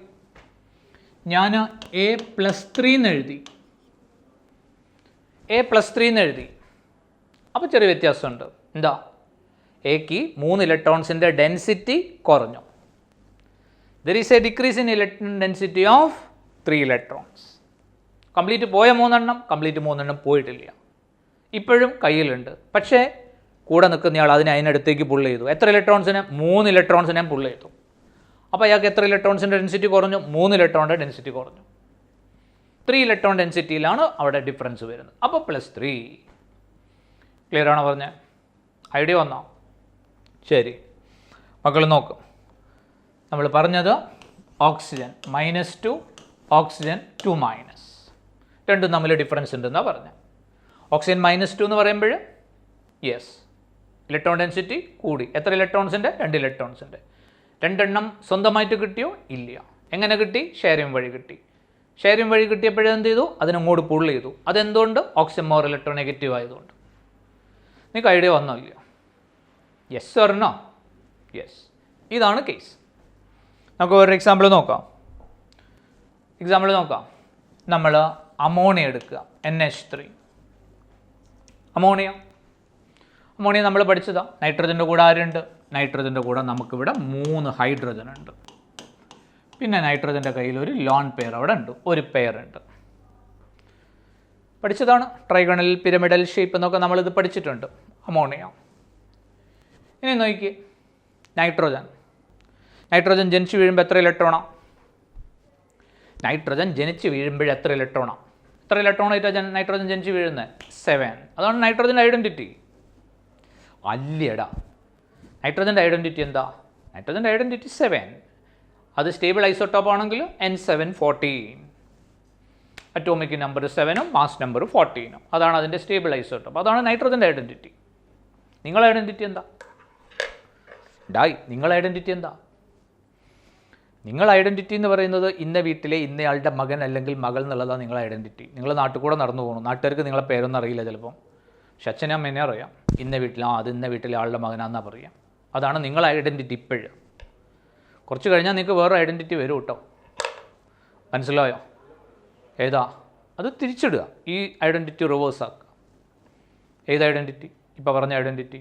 ഞാൻ A+3 എന്ന് എഴുതി. A+3 എന്ന് എഴുതി. അപ്പോൾ ചെറിയ വ്യത്യാസമുണ്ട്. എന്താ? എക്ക് 3 ഇലക്ട്രോൺസിൻ്റെ ഡെൻസിറ്റി കുറഞ്ഞു. There is A decrease in electron density of 3 electrons. Complete പോയ 3 എണ്ണം, കംപ്ലീറ്റ് 3 എണ്ണം പോയിട്ടില്ല. ഇപ്പോഴും കയ്യിലുണ്ട്. പക്ഷേ കൂടെ നിൽക്കുന്നയാൾ അതിനടുത്തേക്ക് പുള്ള് ചെയ്തു. എത്ര ഇലക്ട്രോൺസിനെ? 3 ഇലക്ട്രോൺസിനെ പുള്ള് ചെയ്തു. അപ്പോൾ അയാൾക്ക് എത്ര ഇലക്ട്രോൺസിൻ്റെ ഡെൻസിറ്റി കുറഞ്ഞു? 3 ഇലക്ട്രോണിൻ്റെ ഡെൻസിറ്റി കുറഞ്ഞു. 3 ഇലക്ട്രോൺ ഡെൻസിറ്റിയിലാണ് അവിടെ ഡിഫറൻസ് വരുന്നത്. അപ്പോൾ +3. ക്ലിയർ ആണോ പറഞ്ഞത്? ഐഡിയ വന്നോ? ശരി, മക്കൾ നോക്കും. നമ്മൾ പറഞ്ഞത് ഓക്സിജൻ -2, ഓക്സിജൻ 2 മൈനസ്, രണ്ടും തമ്മിൽ ഡിഫറൻസ് ഉണ്ടെന്നാണ് പറഞ്ഞത്. ഓക്സിജൻ -2 എന്ന് പറയുമ്പോൾ യെസ്, ഇലക്ട്രോൺ ഡെൻസിറ്റി കൂടി. എത്ര ഇലക്ട്രോൺസിൻ്റെ? 2 ഇലക്ട്രോൺസിൻ്റെ. 2 എണ്ണം സ്വന്തമായിട്ട് കിട്ടിയോ? ഇല്ല. എങ്ങനെ കിട്ടി? ഷെയറിംഗ് വഴി കിട്ടി. ഷെയറിംഗ് വഴി കിട്ടിയപ്പോഴെന്ത് ചെയ്തു? അതിനങ്ങോട്ട് പുൾ ചെയ്തു. അതെന്തുകൊണ്ട്? ഓക്സിജൻ മോർ ഇലക്ട്രോൺ നെഗറ്റീവ് ആയതുകൊണ്ട്. നിങ്ങൾക്ക് ഐഡിയ വന്നോ? ഇല്ലയോ? Yes or no? യെസ്, ഇതാണ് കേസ്. നമുക്ക് ഒരു എക്സാമ്പിൾ നോക്കാം. നമ്മൾ അമോണിയ എടുക്കുക, NH3. അമോണിയ നമ്മൾ പഠിച്ചതാണ്. നൈട്രജൻ്റെ കൂടെ ആരുണ്ട്? നൈട്രജൻ്റെ കൂടെ നമുക്കിവിടെ 3 ഹൈഡ്രജൻ ഉണ്ട്. പിന്നെ നൈട്രജൻ്റെ കയ്യിൽ ഒരു ലോൺ പെയർ അവിടെ ഉണ്ട്, ഒരു പെയർ ഉണ്ട്. പഠിച്ചതാണ്. ട്രൈഗണൽ, പിരമിഡൽ ഷേപ്പ് എന്നൊക്കെ നമ്മളിത് പഠിച്ചിട്ടുണ്ട്. അമോണിയ. ഇനി നോക്കി, നൈട്രജൻ ജനിച്ച് വീഴുമ്പോൾ എത്ര ഇലക്ട്രോണാണ്? എത്ര ഇലക്ട്രോണായിട്ടാണ് നൈട്രജൻ ജനിച്ച് വീഴുന്നത്? 7. അതാണ് നൈട്രജൻ്റെ ഐഡൻറ്റിറ്റി. അല്ലടാ, നൈട്രജൻ്റെ ഐഡൻറ്റിറ്റി എന്താ? നൈട്രജൻ്റെ ഐഡൻറ്റിറ്റി 7. അത് സ്റ്റേബിൾ ഐസോട്ടോപ്പ് ആണെങ്കിൽ N714. അറ്റോമിക് നമ്പർ 7ഉം മാസ് നമ്പർ 14ഉം. അതാണ് അതിൻ്റെ സ്റ്റേബിൾ ഐസോട്ടോപ്പ്. അതാണ് നൈട്രജൻ്റെ ഐഡൻറ്റിറ്റി. നിങ്ങളുടെ ഐഡൻറ്റിറ്റി എന്താ? നിങ്ങളുടെ ഐഡൻറ്റിറ്റി എന്ന് പറയുന്നത് ഇന്ന വീട്ടിലെ ഇന്നയാളുടെ മകൻ അല്ലെങ്കിൽ മകൾ എന്നുള്ളതാണ് നിങ്ങളുടെ ഐഡൻറ്റിറ്റി. നിങ്ങൾ നാട്ടിൽ കൂടെ നടന്നു പോകണം. നാട്ടുകാർക്ക് നിങ്ങളെ പേരൊന്നും അറിയില്ല ചിലപ്പം. പക്ഷെ അച്ഛനും അമ്മേനെ അറിയാം. ഇന്ന വീട്ടിലെ ആളുടെ മകനാണെന്നാണ് പറയാം. അതാണ് നിങ്ങളുടെ ഐഡൻറ്റിറ്റി. ഇപ്പോഴും കുറച്ച് കഴിഞ്ഞാൽ നിങ്ങൾക്ക് വേറെ ഐഡൻറ്റിറ്റി വരും കേട്ടോ. മനസ്സിലായോ? ഏതാ? അത് തിരിച്ചിടുക. ഈ ഐഡൻറ്റിറ്റി റിവേഴ്സ് ആക്കുക. ഏത് ഐഡൻറ്റിറ്റി? ഇപ്പോൾ പറഞ്ഞ ഐഡൻറ്റിറ്റി.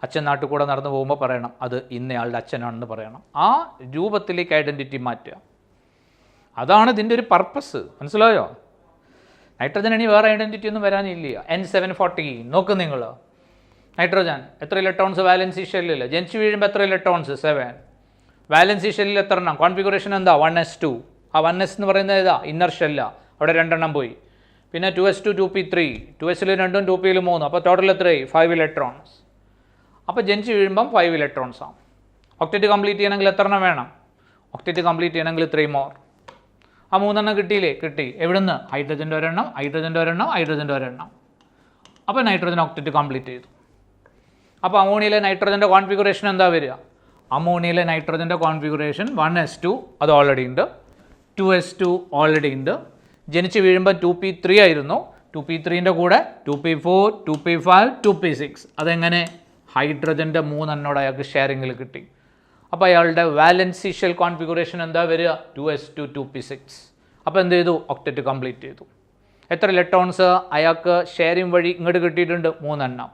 അച്ഛൻ നാട്ടിൽ കൂടെ നടന്നു പോകുമ്പോൾ പറയണം അത് ഇന്നയാളുടെ അച്ഛനാണെന്ന് പറയണം. ആ രൂപത്തിലേക്ക് ഐഡൻറ്റിറ്റി മാറ്റുക. അതാണ് ഇതിൻ്റെ ഒരു പർപ്പസ്. മനസ്സിലായോ? നൈട്രജൻ ഇനി വേറെ ഐഡൻറ്റിറ്റി ഒന്നും വരാനില്ല. N714 നോക്ക് നിങ്ങൾ. നൈട്രജൻ എത്ര ഇലക്ട്രോൺസ് വാലൻസി ഷെല്ലിൽ? ജനിച്ച് വീഴുമ്പോൾ എത്ര ഇലക്ട്രോൺസ്? 7. വാലൻസി ഷെല്ലിൽ എത്ര എണ്ണം? കോൺഫിഗറേഷൻ എന്താ? 1s2. ആ 1s എന്ന് പറയുന്നത് ഏതാ? ഇന്നർ ഷെല്ല. അവിടെ 2 എണ്ണം പോയി. പിന്നെ 2s2 2p3. 2sൽ 2ഉം 2pയിൽ 3. അപ്പോൾ ടോട്ടൽ എത്രയായി? 5 ഇലക്ട്രോൺസ്. അപ്പോൾ ജനിച്ച് വീഴുമ്പം 5 ഇലക്ട്രോൺസ് ആണ്. ഒക്ടറ്റ് കംപ്ലീറ്റ് ചെയ്യണമെങ്കിൽ എത്ര എണ്ണം വേണം? ഒക്ടറ്റ് കംപ്ലീറ്റ് ചെയ്യണമെങ്കിൽ 3 മോർ. ആ 3 എണ്ണം കിട്ടിയില്ലേ? കിട്ടി. എവിടുന്ന്? ഹൈഡ്രജൻ്റെ ഒരെണ്ണം. അപ്പോൾ നൈട്രജൻ ഒക്ടറ്റ് കംപ്ലീറ്റ് ചെയ്തു. അപ്പോൾ അമോണിയയിലെ നൈട്രജൻ്റെ കോൺഫിഗറേഷൻ എന്താ വരിക? അമോണിയയിലെ നൈട്രജൻ്റെ കോൺഫിഗറേഷൻ 1s2 അത് ഓൾറെഡി ഉണ്ട്, 2s2 ഓൾറെഡി ഉണ്ട്. ജനിച്ച് വീഴുമ്പോൾ 2p3 ആയിരുന്നു. 2p3ൻ്റെ കൂടെ 2p4, 2p5, 2p6. അതെങ്ങനെ? ഹൈഡ്രജൻ്റെ 3 എണ്ണോട് അയാൾക്ക് ഷെയറിങ്ങിൽ കിട്ടി. അപ്പോൾ അയാളുടെ വാലൻസി ഷെൽ കോൺഫിഗറേഷൻ എന്താ വരിക? 2s2 2p6. അപ്പോൾ എന്ത് ചെയ്തു? ഒക്ടറ്റ് കംപ്ലീറ്റ് ചെയ്തു. എത്ര ഇലക്ട്രോൺസ് അയാൾക്ക് ഷെയറിങ് വഴി ഇങ്ങോട്ട് കിട്ടിയിട്ടുണ്ട്? 3 എണ്ണം.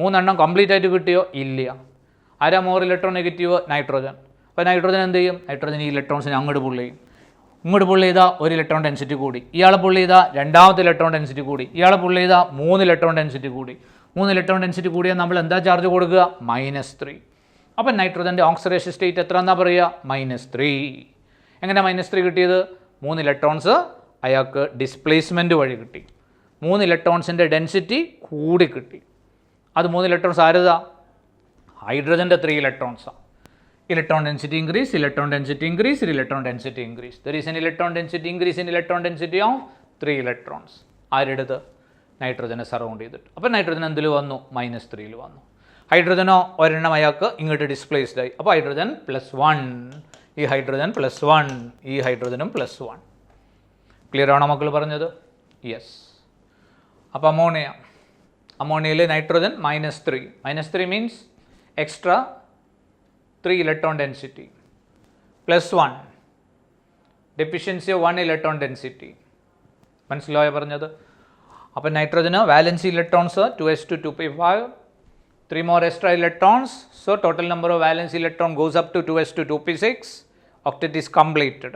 3 എണ്ണം കംപ്ലീറ്റ് ആയിട്ട് കിട്ടിയോ? ഇല്ല. ആരാ മോർ ഇലക്ട്രോൺ നെഗറ്റീവ്? നൈട്രജൻ. അപ്പോൾ നൈട്രജൻ എന്ത് ചെയ്യും? നൈട്രജൻ ഈ ഇലക്ട്രോൺസിനെ അങ്ങോട്ട് പുള്ളി ചെയ്യും. ഇങ്ങോട്ട് പുള്ളി ചെയ്താൽ 1 ഇലക്ട്രോൺ ഡെൻസിറ്റി കൂടി. ഇയാളെ പുള്ളി ചെയ്താൽ 2ാമത്തെ ഇലക്ട്രോൺ ഡെൻസിറ്റി കൂടി. ഇയാളെ പുള്ളി ചെയ്താൽ 3 ഇലക്ട്രോൺ ഡെൻസിറ്റി കൂടി. 3 ഇലക്ട്രോൺ ഡെൻസിറ്റി കൂടിയാൽ നമ്മൾ എന്താ ചാർജ് കൊടുക്കുക? -3. അപ്പം നൈട്രജൻ്റെ ഓക്സിഡേഷൻ സ്റ്റേറ്റ് എത്ര എന്നാ പറയുക? -3. എങ്ങനെ -3 കിട്ടിയത്? 3 ഇലക്ട്രോൺസ് അയാൾക്ക് ഡിസ്പ്ലേസ്മെൻറ്റ് വഴി കിട്ടി. 3 ഇലക്ട്രോൺസിൻ്റെ ഡെൻസിറ്റി കൂടി കിട്ടി. അത് 3 electrons ആരുതാ? ഹൈഡ്രജൻ്റെ 3 ഇലക്ട്രോൺസാണ്. Electron density increase, electron density increase, electron density increase. There is an electron density increase in electron density of 3 electrons. ആരെടുത്ത്? നൈട്രജനെ surround ചെയ്തിട്ട്. അപ്പോൾ നൈട്രജൻ എന്തിൽ വന്നു? -3 വന്നു. ഹൈഡ്രജനോ ഒരെണ്ണം അയാൾക്ക് ഇങ്ങോട്ട് ഡിസ്പ്ലേസ്ഡ് ആയി. അപ്പോൾ ഹൈഡ്രജൻ +1, ഈ ഹൈഡ്രജൻ +1, ഈ ഹൈഡ്രജനും +1. ക്ലിയർ ആണോ മക്കൾ പറഞ്ഞത്? യെസ്. അപ്പോൾ അമോണിയയിലെ nitrogen -3. -3 means extra 3 electron density +1 deficiency of 1 electron density. മനസ്സിലായോ പറഞ്ഞത്? അപ്പോൾ നൈട്രജന് valency electrons 2s2 2p5, 3 more extra electrons, so total number of valence electron goes up to 2s2 2p6. octet is completed.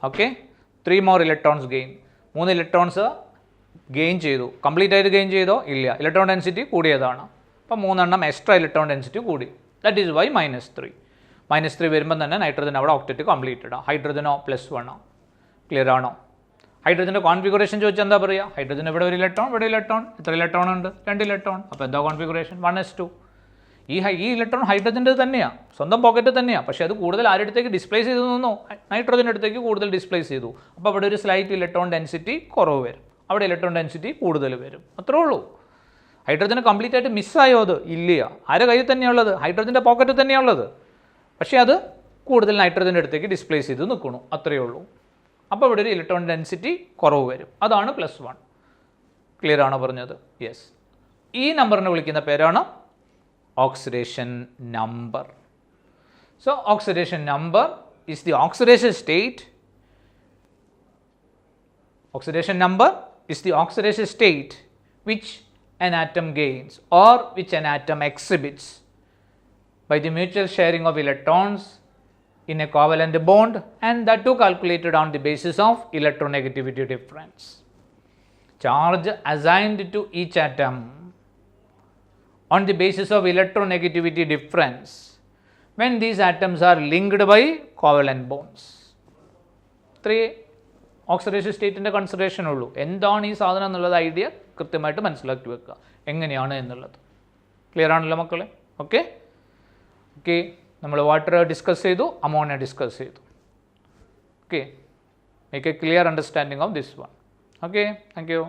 Okay, 3 more electrons gain. 3 electrons gain ചെയ്തു. Complete ആയിട്ട് gain ചെയ്തോ? ഇല്ല. Electron density കൂടിയതാണ്. അപ്പോൾ 3 എണ്ണം extra electron density കൂടി. That is why -3. -3 വരുമ്പോൾ തന്നെ നൈട്രജൻ അവിടെ ഒക്ടറ്റ് കംപ്ലീറ്റഡ്. ഹൈഡ്രജനോ +1. ക്ലിയർ ആണോ? ഹൈഡ്രജൻ്റെ കോൺഫിഗറേഷൻ ചോദിച്ചാൽ എന്താ പറയുക? ഹൈഡ്രജൻ ഇവിടെ ഒരു ഇലക്ട്രോൺ, ഇവിടെ ഇലക്ട്രോൺ. എത്ര ഇലക്ട്രോൺ ഉണ്ട്? 2 ഇലക്ട്രോൺ. അപ്പോൾ എന്താ കോൺഫിഗറേഷൻ? 1s2. ഈ ഇലക്ട്രോൺ ഹൈഡ്രജൻ്റെ തന്നെയാണ്, സ്വന്തം പോക്കറ്റ് തന്നെയാണ്. പക്ഷേ അത് കൂടുതൽ ആരുടെ അടുത്തേക്ക് ഡിസ്പ്ലേസ് ചെയ്തു നിന്നോ? നൈട്രജൻ്റെ അടുത്തേക്ക് കൂടുതൽ ഡിസ്പ്ലേസ് ചെയ്തു. അപ്പോൾ അവിടെ ഒരു സ്ലൈറ്റ് ഇലക്ട്രോൺ ഡെൻസിറ്റി കുറവ് വരും, അവിടെ ഇലക്ട്രോൺ ഡെൻസിറ്റി കൂടുതൽ വരും. അത്രേ ഉള്ളൂ. ഹൈഡ്രജന് കംപ്ലീറ്റ് ആയിട്ട് മിസ്സായോ? അത് ഇല്ല. ആരുടെ കയ്യിൽ തന്നെയുള്ളത്? ഹൈഡ്രജൻ്റെ പോക്കറ്റിൽ തന്നെയുള്ളത്. പക്ഷേ അത് കൂടുതൽ നൈട്രജൻ്റെ അടുത്തേക്ക് ഡിസ്പ്ലേസ് ചെയ്ത് നിൽക്കണു. അത്രയേ ഉള്ളൂ. അപ്പോൾ ഇവിടെ ഒരു ഇലക്ട്രോൺ ഡെൻസിറ്റി കുറവ് വരും. അതാണ് +1. ക്ലിയർ ആണോ പറഞ്ഞത്? യെസ്. ഈ നമ്പറിനെ വിളിക്കുന്ന പേരാണ് oxidation number. So oxidation number is the oxidation state. Oxidation number is the oxidation state which an atom gains or which an atom exhibits by the mutual sharing of electrons in a covalent bond, and that too calculated on the basis of electronegativity difference. Charge assigned to each atom on the basis of electronegativity difference when these atoms are linked by covalent bonds. 3 oxidation സ്റ്റേറ്റിൻ്റെ consideration ഉള്ളൂ. എന്താണ് ഈ സാധനം എന്നുള്ളത് idea കൃത്യമായിട്ട് മനസ്സിലാക്കി വെക്കുക, എങ്ങനെയാണ് എന്നുള്ളത്. ക്ലിയർ ആണല്ലോ മക്കളെ? ഓക്കെ ഓക്കെ, നമ്മൾ വാട്ടർ ഡിസ്കസ് ചെയ്തു, അമോണിയ ഡിസ്കസ് ചെയ്തു. Okay, make A clear understanding of this one. Okay, thank you.